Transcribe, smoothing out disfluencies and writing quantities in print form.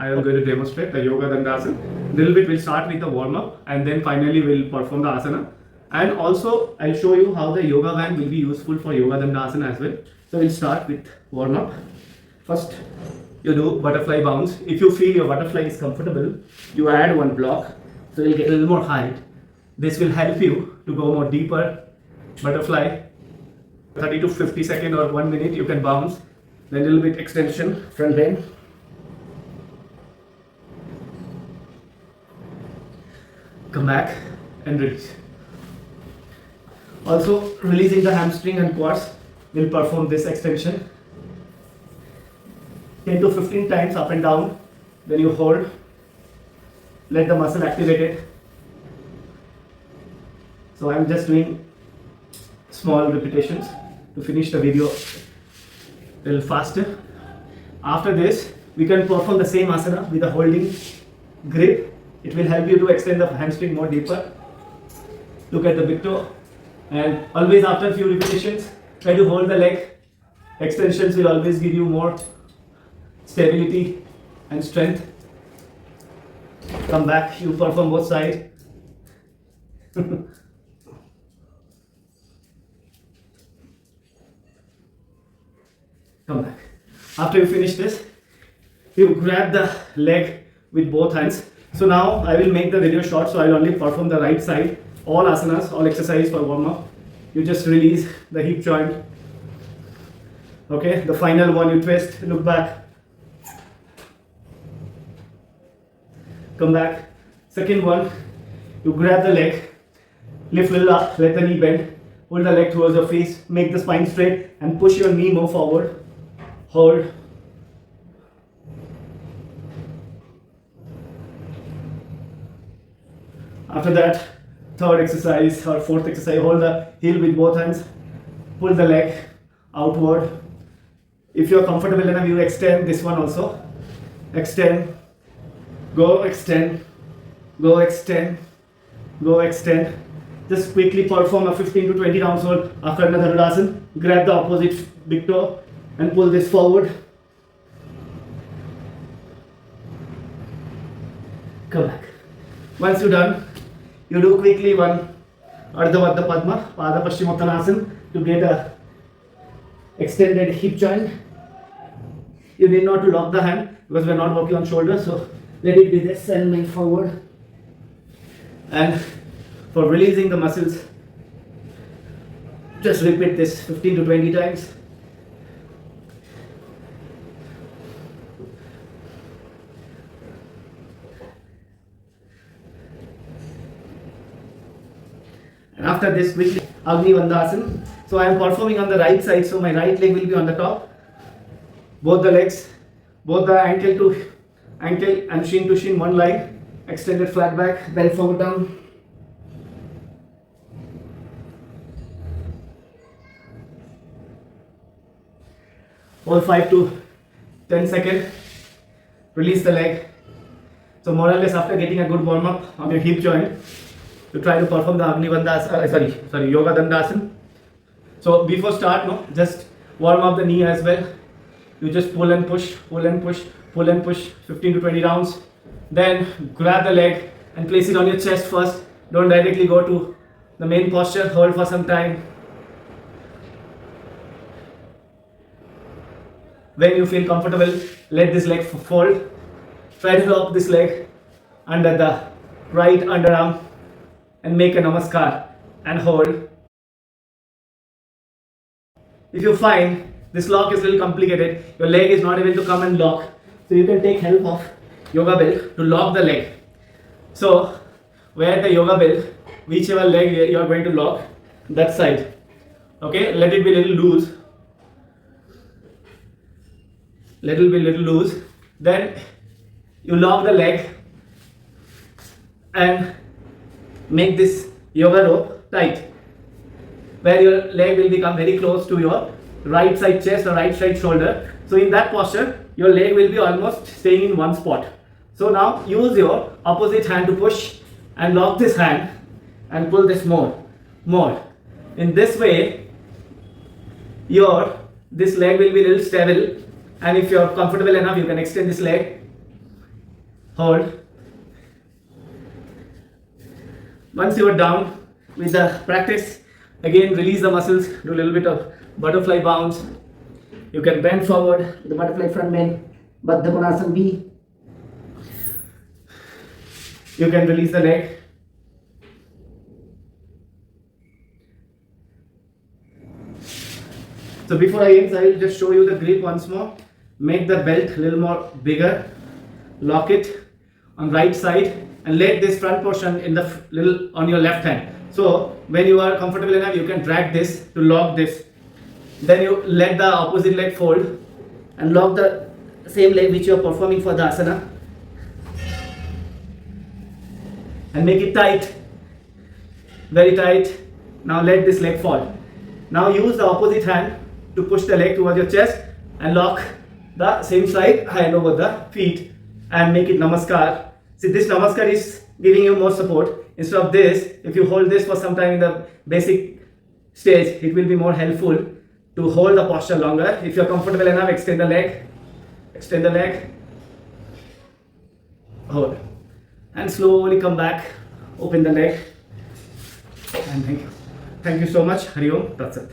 am going to demonstrate the Yogadandasana. Little bit we'll start with the warm up and then finally we'll perform the asana. And also I'll show you how the yoga band will be useful for Yogadandasana as well. So we'll start with warm up. First you do butterfly bounce. If you feel your butterfly is comfortable, you add one block so you'll get a little more height. This will help you to go more deeper. Butterfly 30 to 50 seconds or 1 minute you can bounce. Then a little bit extension, front bend. Come back and release. Also releasing the hamstring and quads, will perform this extension 10 to 15 times up and down. Then you hold, let the muscle activate it. So I'm just doing small repetitions to finish the video a little faster. After this we can perform the same asana with a holding grip. It will help you to extend the hamstring more deeper. Look at the big toe, and always after a few repetitions try to hold the leg. Extensions will always give you more stability and strength. Come back, you perform both sides. Come back. After you finish this, you grab the leg with both hands. So now I will make the video short, so I will only perform the right side. All asanas, all exercise for warm up. You just release the hip joint. Okay, the final one you twist, look back. Come back. Second one, you grab the leg, lift little up, let the knee bend, pull the leg towards your face, make the spine straight and push your knee more forward. Hold. After that, third exercise or fourth exercise, hold the heel with both hands, pull the leg outward. If you are comfortable enough, you extend this one also. Extend, go extend, go extend, go extend. Just quickly perform a 15 to 20 rounds hold. After another Dandasana, grab the opposite big toe and pull this forward. Come back. Once you're done, you do quickly one Ardha Vardha Padma, Pada Paschimottanasana to get a extended hip joint. You need not to lock the hand because we are not working on shoulders, so let it be this and lean forward. And for releasing the muscles, just repeat this 15 to 20 times. And after this, quickly Agni Vandasana. So I am performing on the right side, so my right leg will be on the top. Both the legs, both the ankle to ankle and shin to shin, one line, extended flat back, bend forward down. Hold 5 to 10 seconds. Release the leg. So more or less after getting a good warm up on your hip joint, you try to perform the Agni Vandasana, Yogadandasana. So before start, just warm up the knee as well. You just pull and push, pull and push, pull and push, 15 to 20 rounds. Then grab the leg and place it on your chest first. Don't directly go to the main posture. Hold for some time. When you feel comfortable, let this leg fold. Try to lock this leg under the right underarm and make a namaskar and hold. If you find this lock is a little complicated, your leg is not able to come and lock, so you can take help of yoga belt to lock the leg. So wear the yoga belt, whichever leg you are going to lock, that side. Okay, let it be a little loose. Little loose. Then you lock the leg and make this yoga rope tight, where your leg will become very close to your right side chest or right side shoulder. So in that posture, your leg will be almost staying in one spot. So now use your opposite hand to push and lock this hand and pull this more. In this way, this leg will be a little stable, and if you're comfortable enough, you can extend this leg. Hold. Once you are down with the practice, again release the muscles, do a little bit of butterfly bounce. You can bend forward, the butterfly front bend, Baddha Konasana B. You can release the leg. So before I end, I will just show you the grip once more. Make the belt a little more bigger. Lock it on right side and let this front portion in the little on your left hand. So when you are comfortable enough, you can drag this to lock this. Then you let the opposite leg fold and lock the same leg which you are performing for the asana. And make it tight, very tight. Now let this leg fall. Now use the opposite hand to push the leg towards your chest and lock the same side hand over the feet and make it namaskar. See, this namaskar is giving you more support. Instead of this, if you hold this for some time in the basic stage, it will be more helpful to hold the posture longer. If you are comfortable enough, extend the leg, hold, and slowly come back, open the leg, and thank you so much. Hari Om Tat Sat.